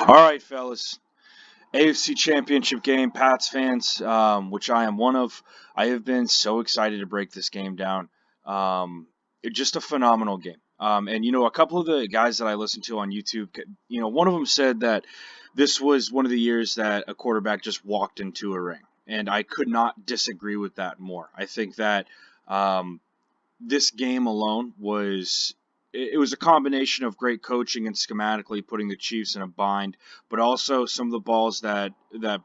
All right, fellas. AFC Championship game, Pats fans, which I am one of. I have been so excited to break this game down. Just a phenomenal game. And a couple of the guys that I listened to on YouTube, one of them said that this was one of the years that a quarterback just walked into a ring, and I could not disagree with that more. I think that um, this game alone was it was a combination of great coaching and schematically putting the Chiefs in a bind, but also some of the balls that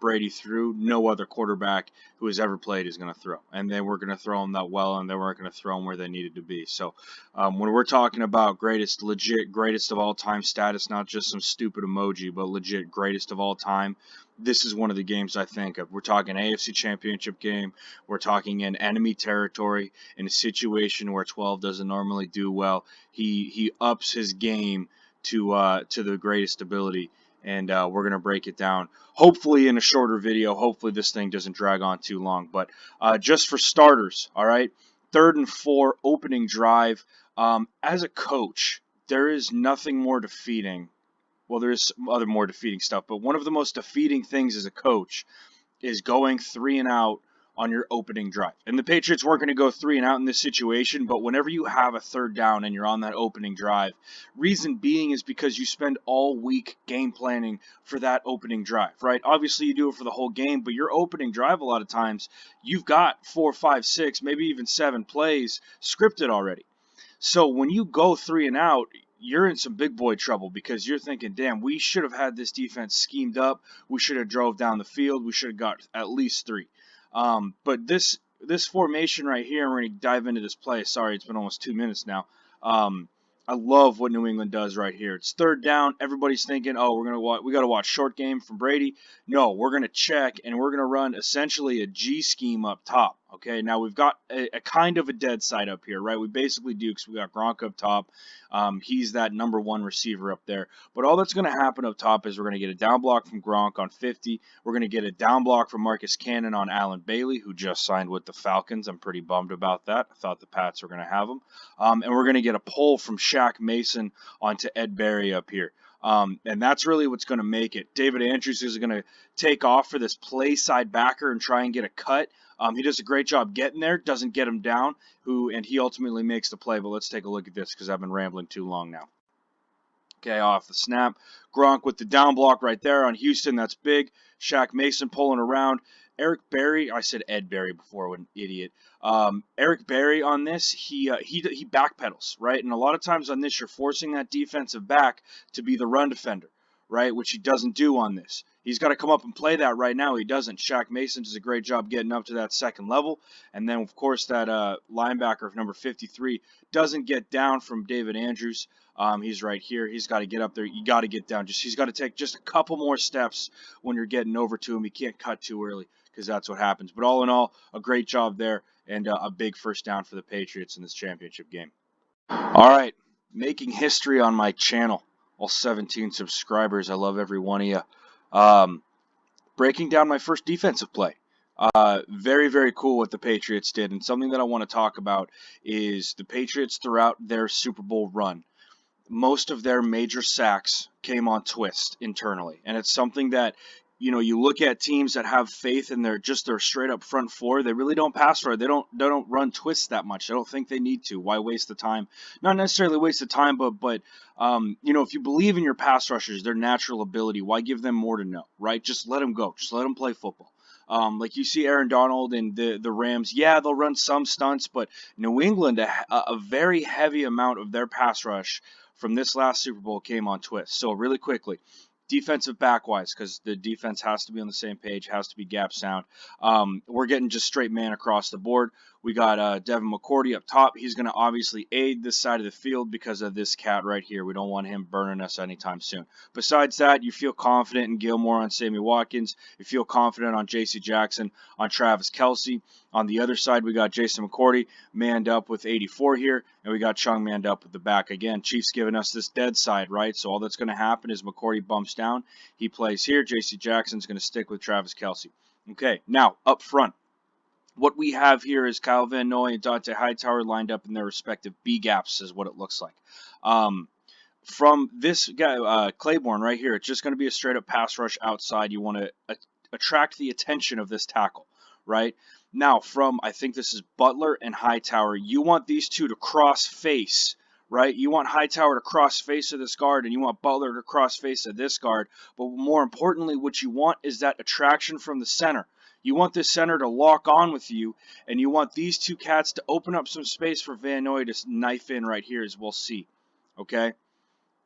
Brady threw, no other quarterback who has ever played is going to throw, and they were going to throw them that well, and they weren't going to throw them where they needed to be. So, when we're talking about greatest, legit greatest of all time status, not just some stupid emoji, but legit greatest of all time, this is one of the games I think of. We're talking AFC Championship game. We're talking in enemy territory in a situation where 12 doesn't normally do well. He ups his game to the greatest ability, and we're gonna break it down. Hopefully in a shorter video. Hopefully this thing doesn't drag on too long. But just for starters, all right, 3rd and 4 opening drive. As a coach, there is nothing more defeating. Well, there's other more defeating stuff, but one of the most defeating things as a coach is going 3 and out on your opening drive. And the Patriots weren't going to go 3 and out in this situation, but whenever you have a 3rd down and you're on that opening drive, reason being is because you spend all week game planning for that opening drive, right? Obviously, you do it for the whole game, but your opening drive, a lot of times, you've got 4, 5, 6, maybe even 7 plays scripted already. So when you go 3 and out, you're in some big boy trouble because you're thinking, damn, we should have had this defense schemed up. We should have drove down the field. We should have got at least 3. But this formation right here, we're going to dive into this play. Sorry, it's been almost 2 minutes now. I love what New England does right here. It's 3rd down. Everybody's thinking, oh, we got to watch short game from Brady. No, we're going to check, and we're going to run essentially a G scheme up top. Okay, now we've got a kind of a dead side up here, right? We basically do because we got Gronk up top. He's that number 1 receiver up there. But all that's going to happen up top is we're going to get a down block from Gronk on 50. We're going to get a down block from Marcus Cannon on Allen Bailey, who just signed with the Falcons. I'm pretty bummed about that. I thought the Pats were going to have him. And we're going to get a pull from Shaq Mason onto Ed Berry up here. And that's really what's going to make it. David Andrews is going to take off for this play side backer and try and get a cut. He does a great job getting there, doesn't get him down, and he ultimately makes the play. But let's take a look at this because I've been rambling too long now. Okay, off the snap. Gronk with the down block right there on Houston. That's big. Shaq Mason pulling around. Eric Berry, I said Ed Berry before, what an idiot. Eric Berry on this, he backpedals, right? And a lot of times on this, you're forcing that defensive back to be the run defender, right? Which he doesn't do on this. He's got to come up and play that right now. He doesn't. Shaq Mason does a great job getting up to that 2nd level. And then, of course, that linebacker of number 53 doesn't get down from David Andrews. He's right here. He's got to get up there. You got to get down. He's got to take just a couple more steps when you're getting over to him. He can't cut too early because that's what happens. But all in all, a great job there and a big 1st down for the Patriots in this championship game. All right, making history on my channel. All 17 subscribers. I love every one of you. Breaking down my first defensive play. Very, very cool what the Patriots did. And something that I want to talk about is the Patriots throughout their Super Bowl run. Most of their major sacks came on twist internally. And it's something that, you look at teams that have faith in their straight up front 4. They really don't pass for it. They don't run twists that much. I don't think they need to. Why waste the time? Not necessarily waste the time, but if you believe in your pass rushers, their natural ability, why give them more to know, right? Just let them go. Just let them play football. Like you see Aaron Donald and the Rams, yeah, they'll run some stunts, but New England, a very heavy amount of their pass rush from this last Super Bowl came on twist. So really quickly, defensive back-wise, because the defense has to be on the same page, has to be gap sound. We're getting just straight man across the board. We got Devin McCourty up top. He's going to obviously aid this side of the field because of this cat right here. We don't want him burning us anytime soon. Besides that, you feel confident in Gilmore on Sammy Watkins. You feel confident on J.C. Jackson, on Travis Kelce. On the other side, we got Jason McCourty manned up with 84 here, and we got Chung manned up with the back. Again, Chiefs giving us this dead side, right? So all that's going to happen is McCourty bumps down. He plays here. J.C. Jackson's going to stick with Travis Kelce. Okay, now up front. What we have here is Kyle Van Noy and Dante Hightower lined up in their respective B gaps is what it looks like. From this guy, Claiborne right here, it's just going to be a straight up pass rush outside. You want to attract the attention of this tackle, right? Now, from, I think this is Butler and Hightower, you want these two to cross face, right? You want Hightower to cross face of this guard, and you want Butler to cross face of this guard. But more importantly, what you want is that attraction from the center. You want this center to lock on with you, and you want these two cats to open up some space for Van Noy to knife in right here, as we'll see. Okay?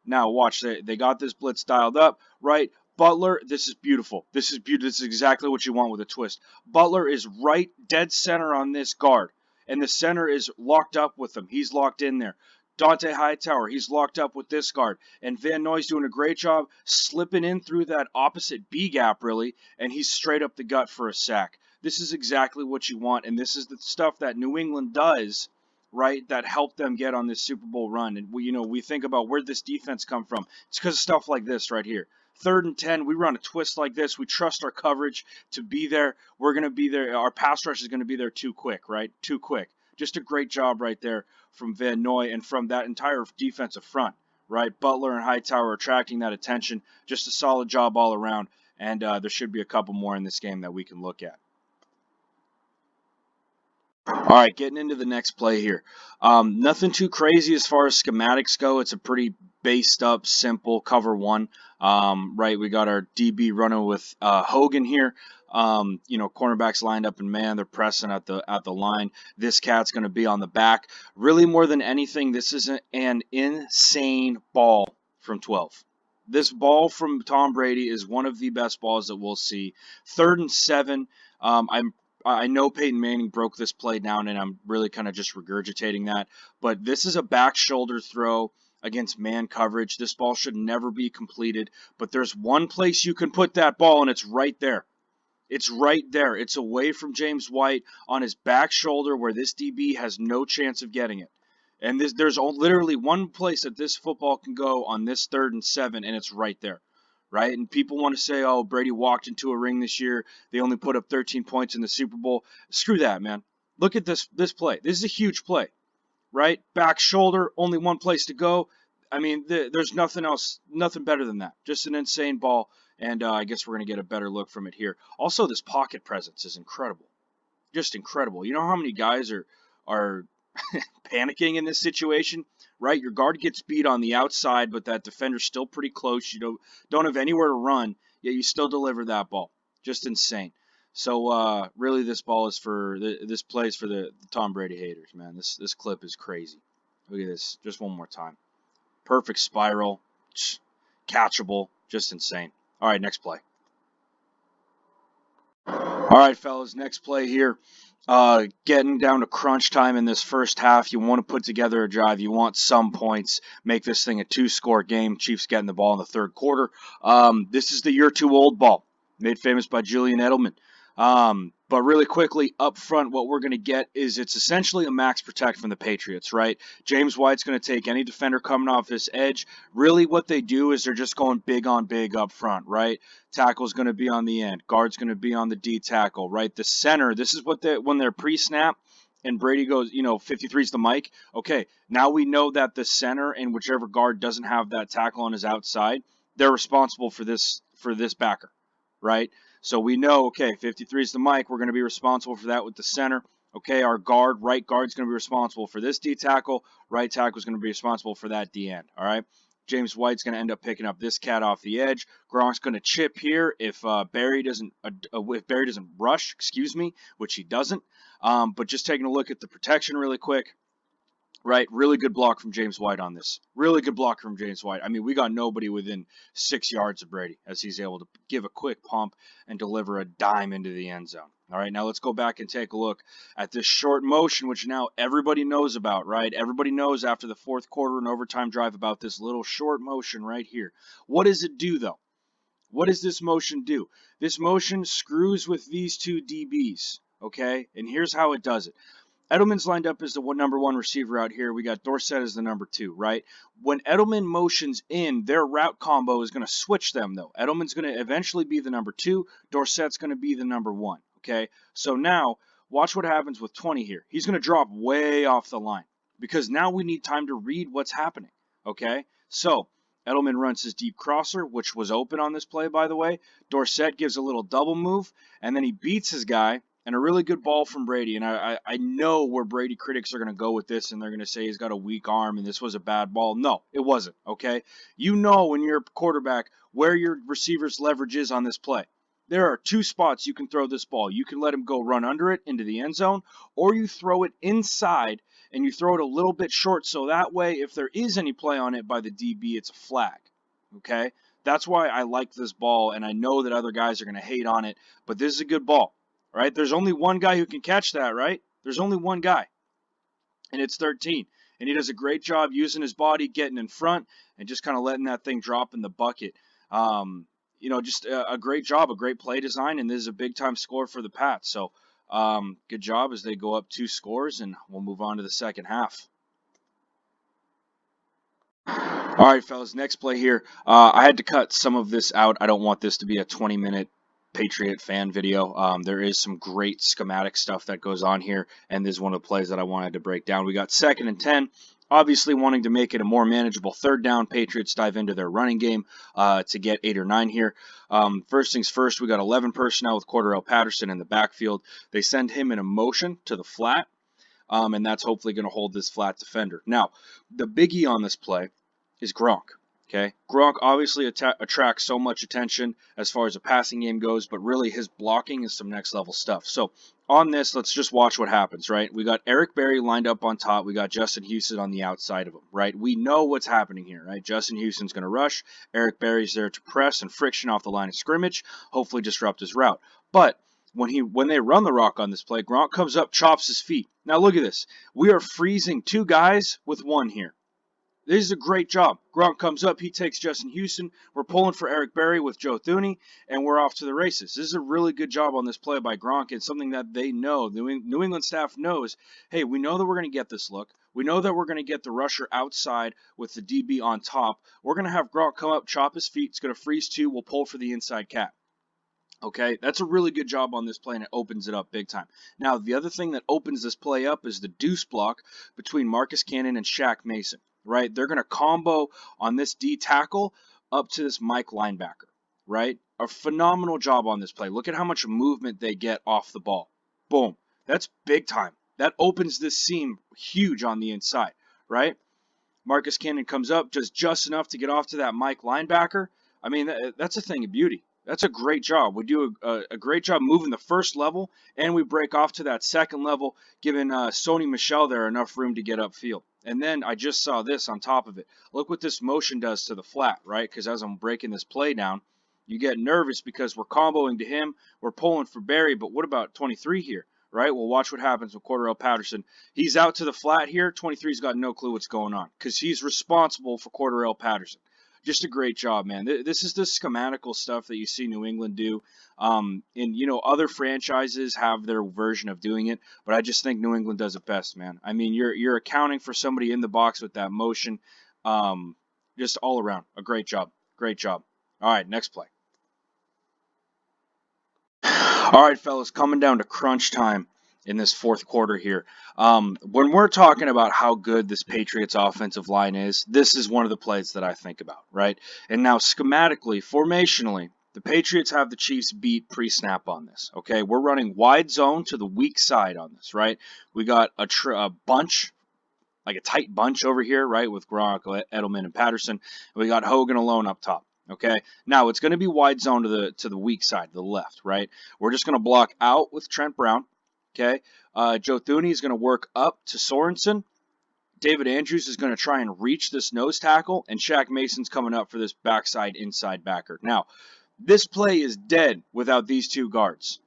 Now watch, they got this blitz dialed up, right? Butler, this is beautiful. This is beautiful. This is exactly what you want with a twist. Butler is right dead center on this guard, and the center is locked up with him. He's locked in there. Dante Hightower, he's locked up with this guard. And Van Noy's doing a great job slipping in through that opposite B gap, really, and he's straight up the gut for a sack. This is exactly what you want, and this is the stuff that New England does, right, that helped them get on this Super Bowl run. And we think about where this defense come from. It's because of stuff like this right here. 3rd and 10, we run a twist like this. We trust our coverage to be there. We're going to be there. Our pass rush is going to be there too quick, right? Too quick. Just a great job right there from Van Noy and from that entire defensive front, right? Butler and Hightower attracting that attention. Just a solid job all around. And there should be a couple more in this game that we can look at. All right, getting into the next play here. Nothing too crazy as far as schematics go. It's a pretty based up, simple cover one. Right, we got our DB running with Hogan here. Cornerbacks lined up in man. They're pressing at the line. This cat's going to be on the back. Really, more than anything, this is an insane ball from 12. This ball from Tom Brady is one of the best balls that we'll see. 3rd and 7. I know Peyton Manning broke this play down, and I'm really kind of just regurgitating that. But this is a back shoulder throw against man coverage. This ball should never be completed. But there's one place you can put that ball, and it's right there. It's right there. It's away from James White on his back shoulder where this DB has no chance of getting it. And there's literally one place that this football can go on this 3rd and 7, and it's right there. Right? And people want to say, oh, Brady walked into a ring this year. They only put up 13 points in the Super Bowl. Screw that, man. Look at this play. This is a huge play, right? Back shoulder, only one place to go. I mean, there's nothing else, nothing better than that. Just an insane ball, and I guess we're going to get a better look from it here. Also, this pocket presence is incredible. Just incredible. You know how many guys are panicking in this situation, right? Your guard gets beat on the outside, but that defender's still pretty close. You don't have anywhere to run, yet you still deliver that ball. Just insane. So really, this ball is for this play is for the Tom Brady haters, man. This clip is crazy. Look at this, just one more time. Perfect spiral, catchable, just insane. All right, next play. All right, fellas, next play here. Getting down to crunch time in this first half. You want to put together a drive. You want some points. Make this thing a 2-score game. Chiefs getting the ball in the 3rd quarter. This is the year too old ball, made famous by Julian Edelman. But really quickly, up front, what we're going to get is it's essentially a max protect from the Patriots, right? James White's going to take any defender coming off this edge. Really what they do is they're just going big on big up front, right? Tackle's going to be on the end. Guard's going to be on the D tackle, right? The center, this is what when they're pre-snap and Brady goes, 53's the mic. Okay, now we know that the center and whichever guard doesn't have that tackle on his outside, they're responsible for this backer, right? So we know, okay, 53 is the mic. We're going to be responsible for that with the center. Okay, our right guard's going to be responsible for this D tackle. Right tackle is going to be responsible for that D end. All right. James White's going to end up picking up this cat off the edge. Gronk's going to chip here if Barry doesn't rush, which he doesn't. But just taking a look at the protection really quick. Right, really good block from James White on this. Really good block from James White. I mean, we got nobody within 6 yards of Brady as he's able to give a quick pump and deliver a dime into the end zone. All right, now let's go back and take a look at this short motion, which now everybody knows about, right? Everybody knows after the 4th quarter and overtime drive about this little short motion right here. What does it do, though? What does this motion do? This motion screws with these two DBs, okay? And here's how it does it. Edelman's lined up as the number 1 receiver out here. We got Dorsett as the number 2, right? When Edelman motions in, their route combo is going to switch them, though. Edelman's going to eventually be the number 2. Dorsett's going to be the number 1, okay? So now, watch what happens with 20 here. He's going to drop way off the line because now we need time to read what's happening, okay? So Edelman runs his deep crosser, which was open on this play, by the way. Dorsett gives a little double move, and then he beats his guy, and a really good ball from Brady. And I know where Brady critics are going to go with this, and they're going to say he's got a weak arm and this was a bad ball. No, it wasn't, okay? You know when you're a quarterback where your receiver's leverage is on this play. There are two spots you can throw this ball. You can let him go run under it into the end zone, or you throw it inside and you throw it a little bit short so that way if there is any play on it by the DB, it's a flag. Okay? That's why I like this ball, and I know that other guys are going to hate on it, but this is a good ball, right? There's only one guy who can catch that, right? There's only one guy, and it's 13. And he does a great job using his body, getting in front, and just kind of letting that thing drop in the bucket. Just a great job, a great play design, and this is a big-time score for the Pats. So good job as they go up 2 scores, and we'll move on to the second half. All right, fellas, next play here. I had to cut some of this out. I don't want this to be a 20-minute Patriot fan video. There is some great schematic stuff that goes on here, and this is one of the plays that I wanted to break down. We got 2nd and 10. Obviously wanting to make it a more manageable 3rd down. Patriots dive into their running game to get 8 or 9 here. First things first, we got 11 personnel with Cordarrelle Patterson in the backfield. They send him in a motion to the flat, and that's hopefully going to hold this flat defender. Now, the biggie on this play is Gronk. Okay, Gronk obviously attracts so much attention as far as a passing game goes, but really his blocking is some next level stuff. So on this, let's just watch what happens, right? We got Eric Berry lined up on top. We got Justin Houston on the outside of him, right? We know what's happening here, right? Justin Houston's going to rush. Eric Berry's there to press and friction off the line of scrimmage, hopefully disrupt his route. But when they run the rock on this play, Gronk comes up, chops his feet. Now look at this. We are freezing 2 guys with 1 here. This is a great job. Gronk comes up. He takes Justin Houston. We're pulling for Eric Berry with Joe Thuney, and we're off to the races. This is a really good job on this play by Gronk. It's something that they know. The New England staff knows, hey, we know that we're going to get this look. We know that we're going to get the rusher outside with the DB on top. We're going to have Gronk come up, chop his feet. It's going to freeze 2. We'll pull for the inside cap. Okay, that's a really good job on this play, and it opens it up big time. Now, the other thing that opens this play up is the deuce block between Marcus Cannon and Shaq Mason, right? They're going to combo on this D tackle up to this Mike linebacker, right? A phenomenal job on this play. Look at how much movement they get off the ball. Boom. That's big time. That opens this seam huge on the inside, right? Marcus Cannon comes up just enough to get off to that Mike linebacker. I mean, that's a thing of beauty. That's a great job. We do a great job moving the first level, and we break off to that second level, giving Sony Michel there enough room to get upfield. And then I just saw this on top of it. Look what this motion does to the flat, right? Because as I'm breaking this play down, you get nervous because we're comboing to him. We're pulling for Barry, but what about 23 here, right? Well, watch what happens with Cordarrelle Patterson. He's out to the flat here. 23's got no clue what's going on because he's responsible for Cordarrelle Patterson. Just a great job, man. This is the schematical stuff that you see New England do. Other franchises have their version of doing it, but I just think New England does it best, man. I mean, you're accounting for somebody in the box with that motion. Just all around, a great job. Great job. All right, next play. All right, fellas, coming down to crunch time in this 4th quarter here. When we're talking about how good this Patriots offensive line is, this is one of the plays that I think about, right? And now schematically, formationally, the Patriots have the Chiefs beat pre-snap on this, okay? We're running wide zone to the weak side on this, right? We got a bunch, like a tight bunch over here, right, with Gronk, Edelman, and Patterson. And we got Hogan alone up top. Okay, now it's going to be wide zone to the weak side, the left, right? We're just going to block out with Trent Brown. Okay, Joe Thuney is going to work up to Sorensen. David Andrews is going to try and reach this nose tackle, and Shaq Mason's coming up for this backside inside backer. Now, this play is dead without these 2 guards.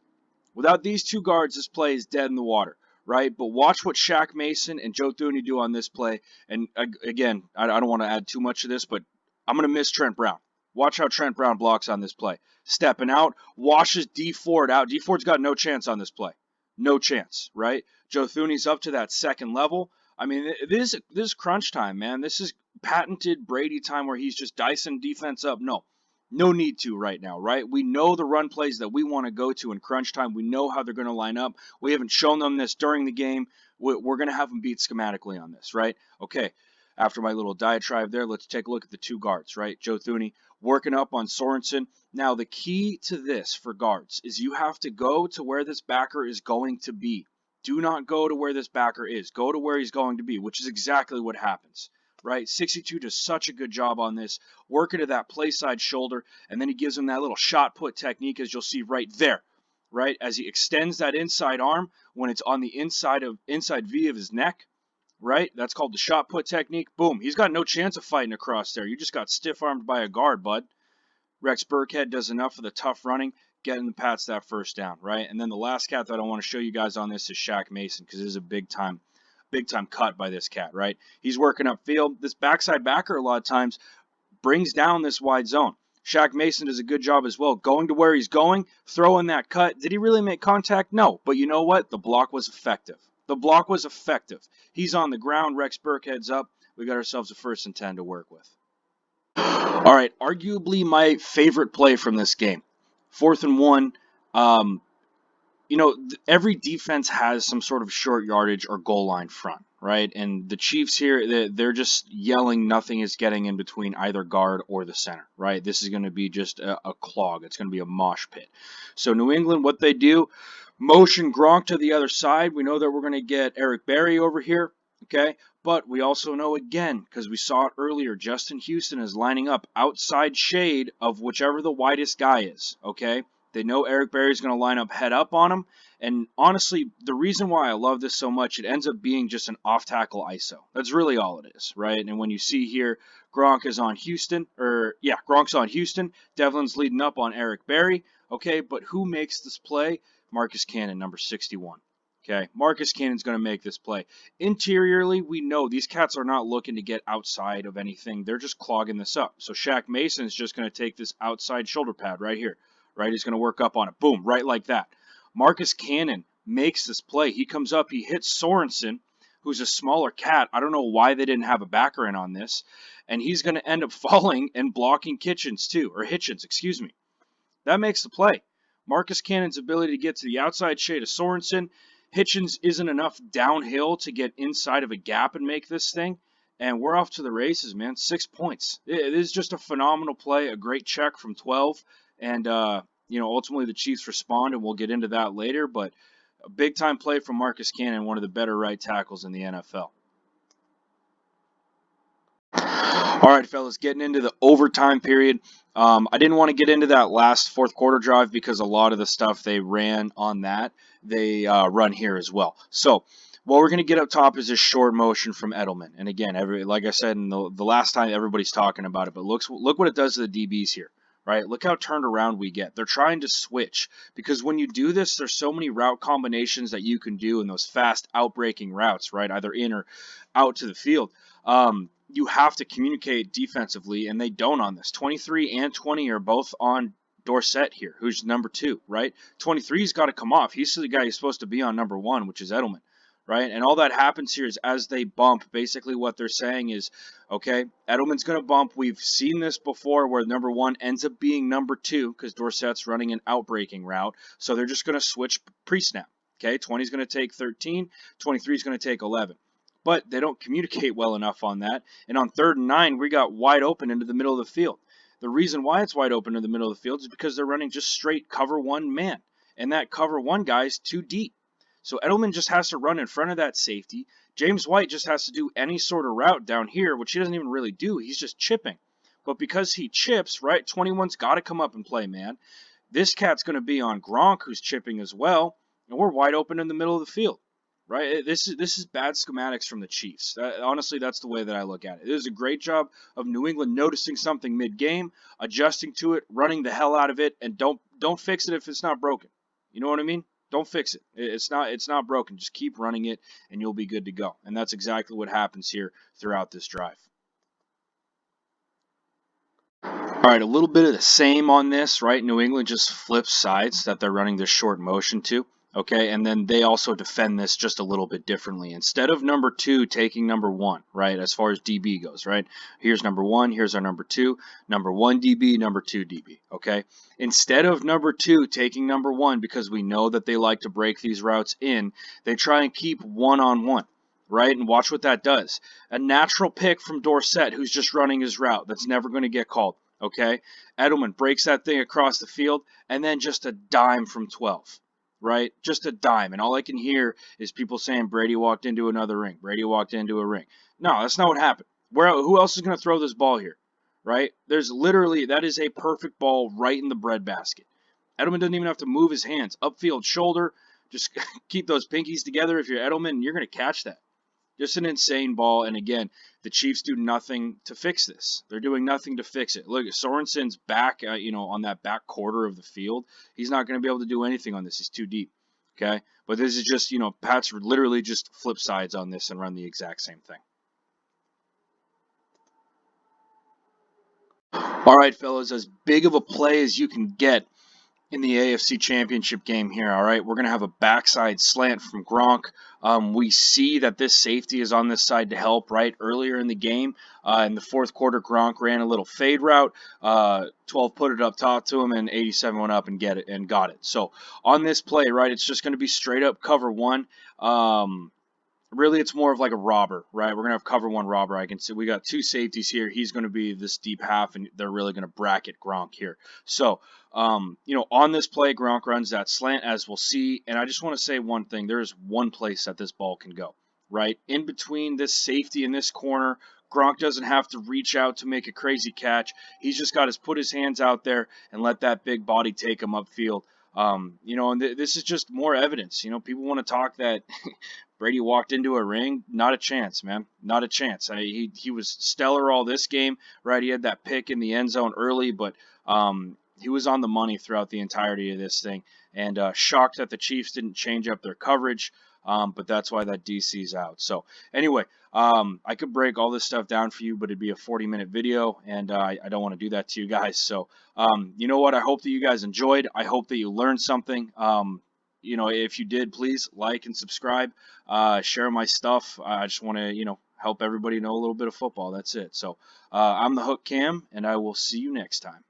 Without these 2 guards, this play is dead in the water, right? But watch what Shaq Mason and Joe Thuney do on this play. And again, I don't want to add too much to this, but I'm going to miss Trent Brown. Watch how Trent Brown blocks on this play. Stepping out, washes D Ford out. D Ford's got no chance on this play. No chance, right? Joe Thuney's up to that second level. I mean, this is crunch time, man. This is patented Brady time where he's just dicing defense up. No need to right now, right? We know the run plays that we want to go to in crunch time. We know how they're going to line up. We haven't shown them this during the game. We're going to have them beat schematically on this, right? Okay. after my little diatribe there, let's take a look at the two guards, right? Joe Thuney working up on Sorensen. Now, the key to this for guards is you have to go to where this backer is going to be. Do not go to where this backer is. Go to where he's going to be, which is exactly what happens, right? 62 does such a good job on this, working to that play side shoulder, and then he gives him that little shot put technique, as you'll see right there, right? As he extends that inside arm when it's on the inside V of his neck, right? That's called the shot put technique. Boom. He's got no chance of fighting across there. You just got stiff-armed by a guard, bud. Rex Burkhead does enough for the tough running, getting the Pats that first down, right? And then the last cat that I want to show you guys on this is Shaq Mason, because this is a big time cut by this cat, right? He's working upfield. This backside backer a lot of times brings down this wide zone. Shaq Mason does a good job as well, going to where he's going, throwing that cut. Did he really make contact? No. But you know what? The block was effective. The block was effective. He's on the ground. Rex Burkhead's up. We got ourselves a 1st and 10 to work with. All right, arguably my favorite play from this game. 4th and 1. Every defense has some sort of short yardage or goal line front, right? And the Chiefs here, they're just yelling nothing is getting in between either guard or the center, right? This is going to be just a clog. It's going to be a mosh pit. So New England, what they do, motion Gronk to the other side. We know that we're going to get Eric Berry over here, okay? But we also know, again, because we saw it earlier, Justin Houston is lining up outside shade of whichever the widest guy is, okay? They know Eric Berry is going to line up head up on him. And honestly, the reason why I love this so much, it ends up being just an off-tackle ISO. That's really all it is, right? And when you see here, Gronk's on Houston. Devlin's leading up on Eric Berry. Okay, but who makes this play? Marcus Cannon, number 61. Okay, Marcus Cannon's going to make this play. Interiorly, we know these cats are not looking to get outside of anything. They're just clogging this up. So Shaq Mason is just going to take this outside shoulder pad right here. Right, he's going to work up on it. Boom, right like that. Marcus Cannon makes this play. He comes up, he hits Sorensen, who's a smaller cat. I don't know why they didn't have a backer in on this. And he's going to end up falling and blocking Hitchens, excuse me. That makes the play. Marcus Cannon's ability to get to the outside shade of Sorensen. Hitchens isn't enough downhill to get inside of a gap and make this thing. And we're off to the races, man. 6 points. It is just a phenomenal play, a great check from 12. And, ultimately the Chiefs respond, and we'll get into that later. But a big-time play from Marcus Cannon, one of the better right tackles in the NFL. All right, fellas, getting into the overtime period. I didn't want to get into that last fourth quarter drive because a lot of the stuff they ran on that, they run here as well. So what we're going to get up top is this short motion from Edelman. And again, like I said in the last time, everybody's talking about it. But look what it does to the DBs here. Right? Look how turned around we get. They're trying to switch because when you do this, there's so many route combinations that you can do in those fast outbreaking routes, right? Either in or out to the field. You have to communicate defensively, and they don't on this. 23 and 20 are both on Dorsett here, who's number 2, right? 23's got to come off. He's the guy who's supposed to be on number 1, which is Edelman. Right? And all that happens here is as they bump, basically what they're saying is, okay, Edelman's going to bump. We've seen this before where number 1 ends up being number 2 because Dorsett's running an outbreaking route. So they're just going to switch pre-snap. Okay, 20's going to take 13, 23's going to take 11. But they don't communicate well enough on that. And on 3rd and 9, we got wide open into the middle of the field. The reason why it's wide open in the middle of the field is because they're running just straight cover 1 man. And that cover 1 guy is too deep. So Edelman just has to run in front of that safety. James White just has to do any sort of route down here, which he doesn't even really do. He's just chipping. But because he chips, right, 21's got to come up and play, man. This cat's going to be on Gronk, who's chipping as well, and we're wide open in the middle of the field, right? This is bad schematics from the Chiefs. Honestly, that's the way that I look at it. It is a great job of New England noticing something mid-game, adjusting to it, running the hell out of it, and don't fix it if it's not broken. You know what I mean? Don't fix it. It's not broken. Just keep running it, and you'll be good to go. And that's exactly what happens here throughout this drive. All right, a little bit of the same on this, right? New England just flips sides that they're running this short motion to. Okay, and then they also defend this just a little bit differently. Instead of number 2 taking number 1, right, as far as DB goes, right? Here's number 1, here's our number 2, number 1 DB, number 2 DB, okay? Instead of number 2 taking number 1, because we know that they like to break these routes in, they try and keep one-on-one, right? And watch what that does. A natural pick from Dorsett, who's just running his route. That's never going to get called, okay? Edelman breaks that thing across the field, and then just a dime from 12, right? Just a dime. And all I can hear is people saying Brady walked into another ring. Brady walked into a ring. No, that's not what happened. Who else is going to throw this ball here, right? There's literally, that is a perfect ball right in the breadbasket. Edelman doesn't even have to move his hands. Upfield shoulder, just keep those pinkies together. If you're Edelman, you're going to catch that. Just an insane ball. And again, the Chiefs do nothing to fix this. They're doing nothing to fix it. Look, Sorensen's back, on that back quarter of the field. He's not going to be able to do anything on this. He's too deep. Okay. But this is just, Pats literally just flip sides on this and run the exact same thing. All right, fellas, as big of a play as you can get in the AFC Championship game here, all right? We're going to have a backside slant from Gronk. We see that this safety is on this side to help, right? Earlier in the game, in the fourth quarter, Gronk ran a little fade route. 12 put it up top to him, and 87 went up and got it. So on this play, right, it's just going to be straight up cover one. Really, it's more of like a robber, right? We're going to have cover one robber. I can see we got two safeties here. He's going to be this deep half, and they're really going to bracket Gronk here. So, on this play, Gronk runs that slant, as we'll see. And I just want to say one thing. There is one place that this ball can go, right? In between this safety and this corner, Gronk doesn't have to reach out to make a crazy catch. He's just got to put his hands out there and let that big body take him upfield. This is just more evidence. People want to talk that Brady walked into a ring. Not a chance, man. Not a chance. He was stellar all this game, right? He had that pick in the end zone early, but he was on the money throughout the entirety of this thing. And shocked that the Chiefs didn't change up their coverage, but that's why that DC's out. So anyway, I could break all this stuff down for you, but it'd be a 40-minute video, and I don't want to do that to you guys. So you know what? I hope that you guys enjoyed. I hope that you learned something. If you did, please like and subscribe, share my stuff. I just want to, help everybody know a little bit of football. That's it. So I'm the Hook Cam, and I will see you next time.